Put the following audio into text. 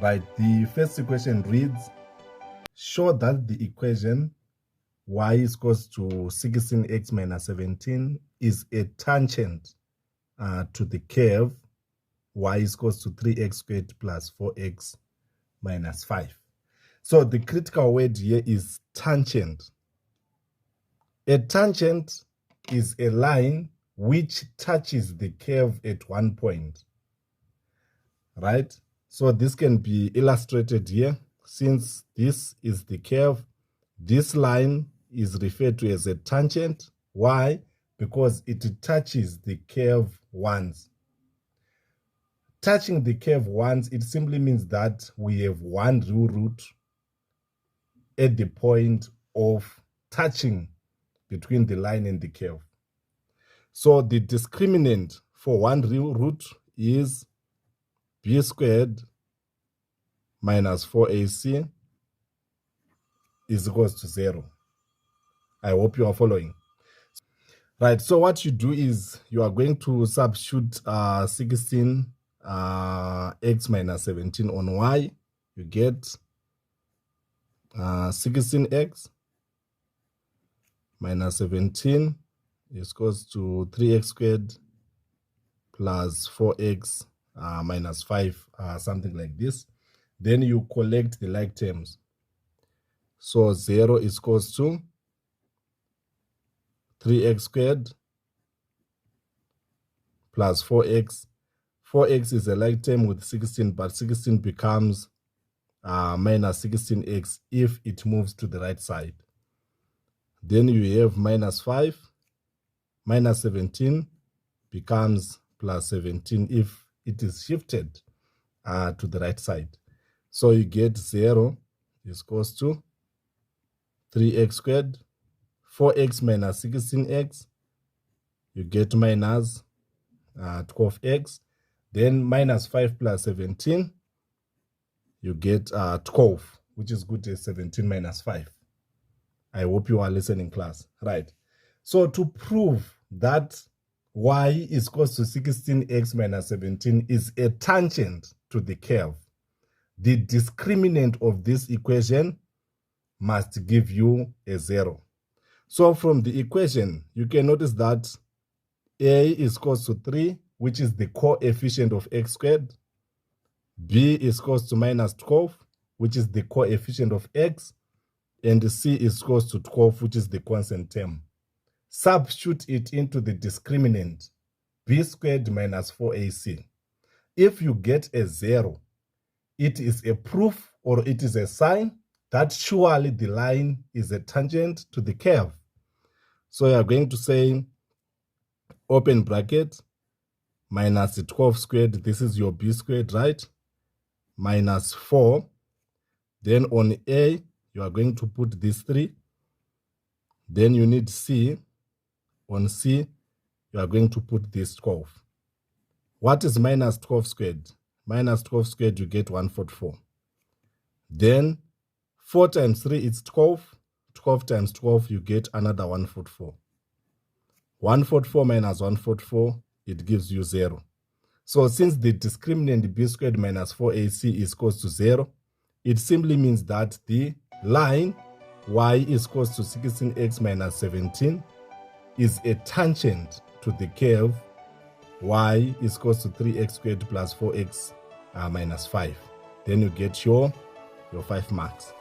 Right, the first equation reads, show that the equation y is equals to 16x minus 17 is a tangent to the curve y is equals to 3x squared plus 4x minus 5. So the critical word here is tangent. A tangent is a line which touches the curve at one point, right? So this can be illustrated here. Since this is the curve, this line is referred to as a tangent. Why? Because it touches the curve once. Touching the curve once, it simply means that we have one real root at the point of touching between the line and the curve. So the discriminant for one real root is b squared minus 4ac is equals to 0. I hope you are following. Right, so what you do is you are going to substitute 16 x minus 17 on y. You get 16x minus 17 is equals to 3x squared plus 4x minus 5, something like this. Then you collect the like terms. So 0 is equals to 3x squared plus 4x. 4x is a like term with 16, but 16 becomes minus 16x if it moves to the right side. Then you have minus 5, minus 17 becomes plus 17 if it is shifted to the right side. So you get 0 is equals to 3x squared, 4x minus 16x, you get minus 12x, then minus 5 plus 17, you get 12, which is good as 17 minus 5. I hope you are listening, class. Right. So to prove that y is equals to 16x minus 17 is a tangent to the curve, the discriminant of this equation must give you a 0. So from the equation, you can notice that a is equals to 3, which is the coefficient of x squared. B is equals to minus 12, which is the coefficient of x. And C is equals to 12, which is the constant term. Substitute it into the discriminant, b squared minus 4ac. If you get a 0, it is a proof or it is a sign that surely the line is a tangent to the curve. So you are going to say, open bracket, minus 12 squared, this is your b squared, right? Minus 4. Then on A, you are going to put this 3. Then you need C. On C, you are going to put this 12. What is minus 12 squared? Minus 12 squared, you get 144. Then 4 times 3 is 12. 12 times 12, you get another 144. 144 minus 144, it gives you 0. So since the discriminant b squared minus 4ac is equals to 0, it simply means that the line y is equals to 16x minus 17 is a tangent to the curve y is equals to 3x squared plus 4x minus 5. Then you get your 5 marks.